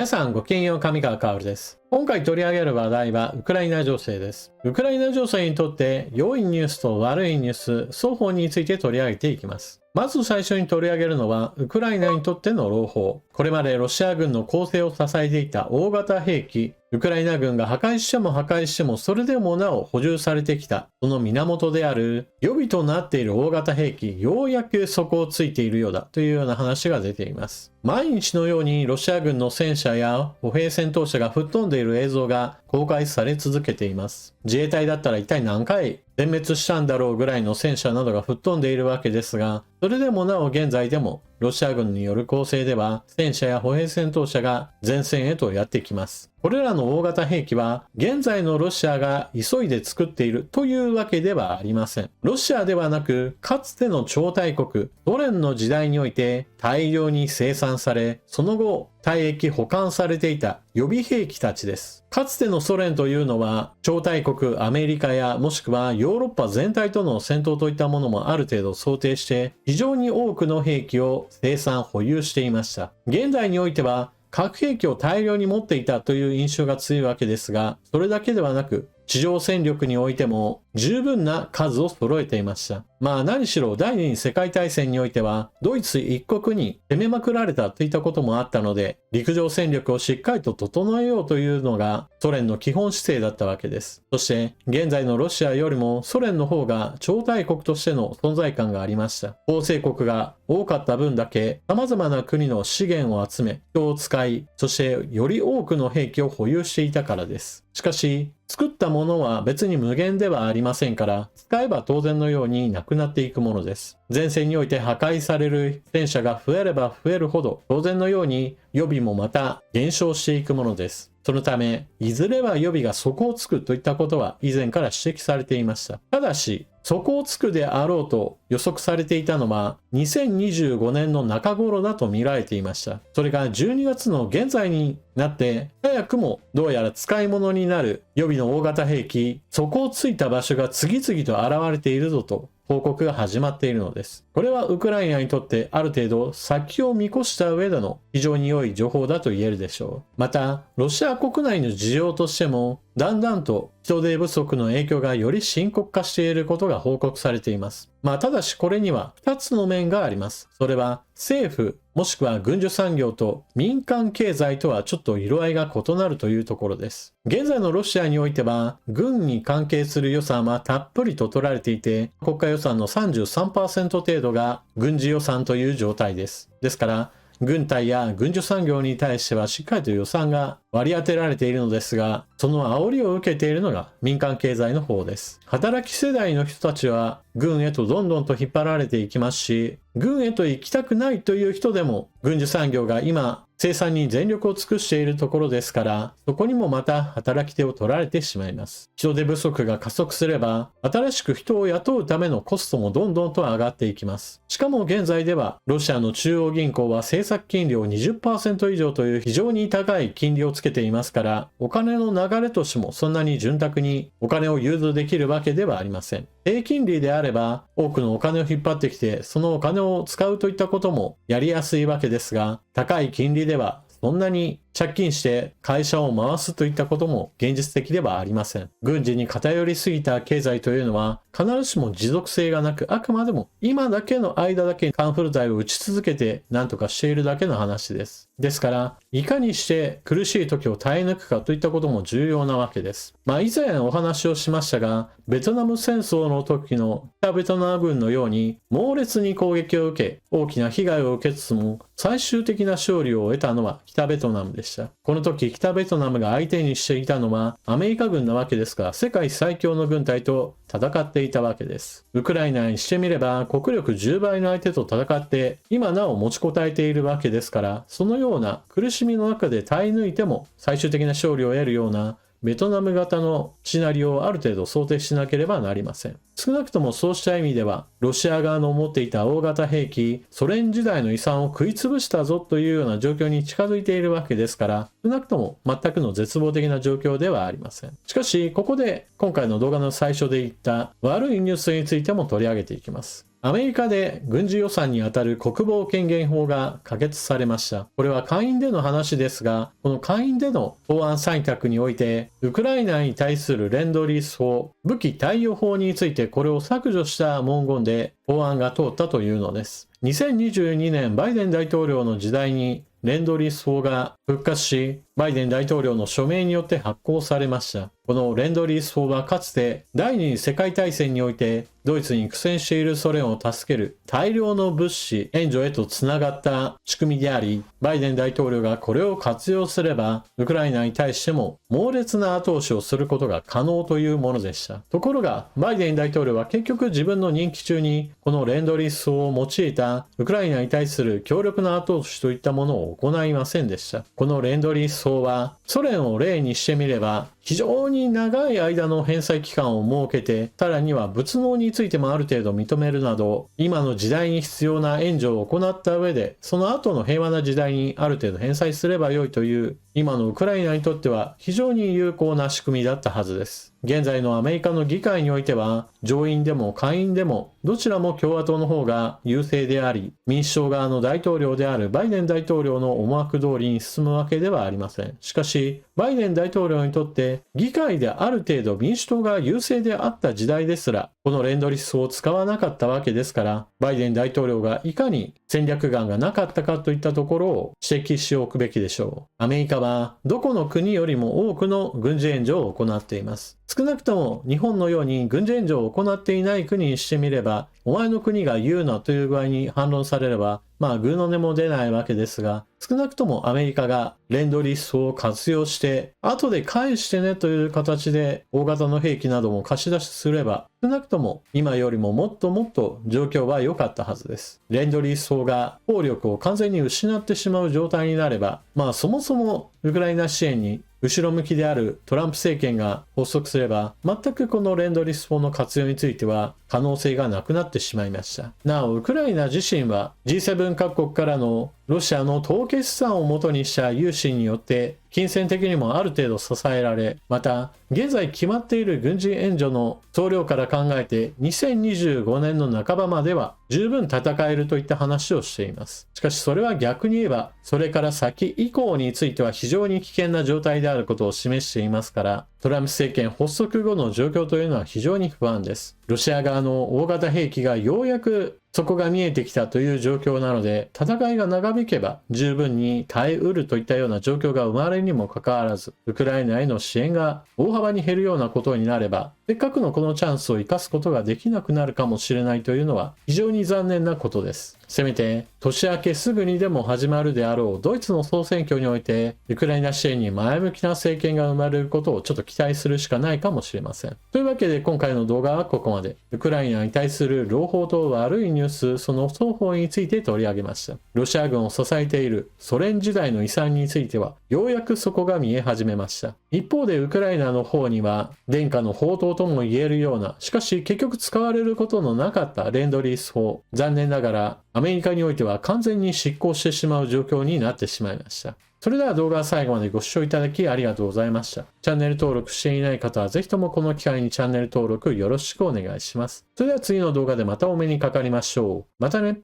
皆さんごきげんよう、上川薫です。今回取り上げる話題はウクライナ情勢です。ウクライナ情勢にとって良いニュースと悪いニュース双方について取り上げていきます。まず最初に取り上げるのはウクライナにとっての朗報。これまでロシア軍の攻勢を支えていた大型兵器、ウクライナ軍が破壊してもそれでもなお補充されてきたその源である予備となっている大型兵器、ようやく底をついているようだというような話が出ています。毎日のようにロシア軍の戦車や歩兵戦闘車が吹っ飛んでいる映像が公開され続けています。自衛隊だったら一体何回全滅したんだろうぐらいの戦車などが吹っ飛んでいるわけですが、それでもなお現在でもロシア軍による攻勢では戦車や歩兵戦闘車が前線へとやってきます。これらの大型兵器は現在のロシアが急いで作っているというわけではありません。ロシアではなく、かつての超大国ソ連の時代において大量に生産され、その後退役保管されていた予備兵器たちです。かつてのソ連というのは超大国アメリカやもしくはヨーロッパ全体との戦闘といったものもある程度想定して非常に多くの兵器を生産保有していました。現在においては核兵器を大量に持っていたという印象が強いわけですが、それだけではなく地上戦力においても十分な数を揃えていました。何しろ第二次世界大戦においてはドイツ一国に攻めまくられたといったこともあったので、陸上戦力をしっかりと整えようというのがソ連の基本姿勢だったわけです。そして現在のロシアよりもソ連の方が超大国としての存在感がありました。構成国が多かった分だけ様々な国の資源を集め、人を使い、そしてより多くの兵器を保有していたからです。しかし作ったものは別に無限ではありませんから、使えば当然のようになくなっていくものです。前線において破壊される戦車が増えれば増えるほど、当然のように予備もまた減少していくものです。そのため、いずれは予備が底をつくといったことは以前から指摘されていました。ただし、底をつくであろうと予測されていたのは2025年の中頃だと見られていました。それが12月の現在になって早くもどうやら使い物になる予備の大型兵器、底をついた場所が次々と現れているぞと報告が始まっているのです。これはウクライナにとってある程度先を見越した上での非常に良い情報だと言えるでしょう。また、ロシア国内の事情としてもだんだんと人手不足の影響がより深刻化していることが報告されています。ただしこれには2つの面があります。それは政府もしくは軍需産業と民間経済とはちょっと色合いが異なるというところです。現在のロシアにおいては軍に関係する予算はたっぷりと取られていて、国家予算の 33% 程度が軍事予算という状態です。ですから軍隊や軍需産業に対してはしっかりと予算が割り当てられているのですが、その煽りを受けているのが民間経済の方です。働き世代の人たちは軍へとどんどんと引っ張られていきますし、軍へと行きたくないという人でも軍需産業が今生産に全力を尽くしているところですから、そこにもまた働き手を取られてしまいます。人手不足が加速すれば、新しく人を雇うためのコストもどんどんと上がっていきます。しかも現在では、ロシアの中央銀行は政策金利を 20% 以上という非常に高い金利をつけていますから、お金の流れとしてもそんなに潤沢にお金を融通できるわけではありません。低金利であれば、多くのお金を引っ張ってきて、そのお金を使うといったこともやりやすいわけですが、高い金利ではそんなに借金して会社を回すといったことも現実的ではありません。軍事に偏りすぎた経済というのは必ずしも持続性がなく、あくまでも今だけの間だけカンフル剤を打ち続けて何とかしているだけの話です。ですから、いかにして苦しい時を耐え抜くかといったことも重要なわけです。以前お話をしましたが、ベトナム戦争の時の北ベトナム軍のように猛烈に攻撃を受け、大きな被害を受けつつも最終的な勝利を得たのは北ベトナムでした。この時北ベトナムが相手にしていたのはアメリカ軍なわけですが、世界最強の軍隊と戦っていたわけです。ウクライナにしてみれば国力10倍の相手と戦って今なお持ちこたえているわけですから、そのような苦しみの中で耐え抜いても最終的な勝利を得るようなベトナム型のシナリオをある程度想定しなければなりません。少なくともそうした意味では、ロシア側の持っていた大型兵器、ソ連時代の遺産を食い潰したぞというような状況に近づいているわけですから、少なくとも全くの絶望的な状況ではありません。しかし、ここで今回の動画の最初で言った悪いニュースについても取り上げていきます。アメリカで軍事予算にあたる国防権限法が可決されました。これは下院での話ですが、この下院での法案採択において、ウクライナに対するレンドリース法、武器貸与法についてこれを削除した文言で法案が通ったというのです。2022年バイデン大統領の時代にレンドリース法が復活し、バイデン大統領の署名によって発行されました。このレンドリース法はかつて第二次世界大戦においてドイツに苦戦しているソ連を助ける大量の物資援助へとつながった仕組みであり、バイデン大統領がこれを活用すればウクライナに対しても猛烈な後押しをすることが可能というものでした。ところがバイデン大統領は結局自分の任期中にこのレンドリース法を用いたウクライナに対する強力な後押しといったものを行いませんでした。このレンドリース法はソ連を例にしてみれば非常に長い間の返済期間を設けて、さらには物納についてもある程度認めるなど、今の時代に必要な援助を行った上で、その後の平和な時代にある程度返済すればよいという、今のウクライナにとっては非常に有効な仕組みだったはずです。現在のアメリカの議会においては、上院でも下院でも、どちらも共和党の方が優勢であり、民主党側の大統領であるバイデン大統領の思惑通りに進むわけではありません。しかし、バイデン大統領にとって、議会である程度民主党が優勢であった時代ですら、このレンドリスを使わなかったわけですから、バイデン大統領がいかに戦略眼がなかったかといったところを指摘しておくべきでしょう。アメリカはどこの国よりも多くの軍事援助を行っています。少なくとも日本のように軍事援助を行っていない国にしてみれば、お前の国が言うなという具合に反論されれば、グーの音も出ないわけですが、少なくともアメリカがレンドリースを活用して、後で返してねという形で大型の兵器なども貸し出しすれば、少なくとも今よりももっともっと状況は良かったはずです。レンドリース法が効力を完全に失ってしまう状態になれば、そもそもウクライナ支援に後ろ向きであるトランプ政権が発足すれば、全くこのレンドリス法の活用については可能性がなくなってしまいました。なお、ウクライナ自身は G7 各国からのロシアの凍結資産をもとにした融資によって金銭的にもある程度支えられ、また現在決まっている軍事援助の総量から考えて2025年の半ばまでは十分戦えるといった話をしています。しかしそれは逆に言えば、それから先以降については非常に危険な状態であることを示していますから、トランプ政権発足後の状況というのは非常に不安です。ロシア側の大型兵器がようやくそこが見えてきたという状況なので、戦いが長引けば十分に耐えうるといったような状況が生まれるにもかかわらず、ウクライナへの支援が大幅に減るようなことになれば、せっかくのこのチャンスを生かすことができなくなるかもしれないというのは非常に残念なことです。せめて年明けすぐにでも始まるであろうドイツの総選挙において、ウクライナ支援に前向きな政権が生まれることをちょっと期待するしかないかもしれません。というわけで今回の動画はここまで。ウクライナに対する朗報と悪いニュース、その双方について取り上げました。ロシア軍を支えているソ連時代の遺産については、ようやくそこが見え始めました。一方でウクライナの方には、殿下の宝刀とも言えるような、しかし結局使われることのなかったレンドリース法、残念ながらアメリカにおいては完全に失効してしまう状況になってしまいました。それでは動画は最後までご視聴いただきありがとうございました。チャンネル登録していない方はぜひともこの機会にチャンネル登録よろしくお願いします。それでは次の動画でまたお目にかかりましょう。またね。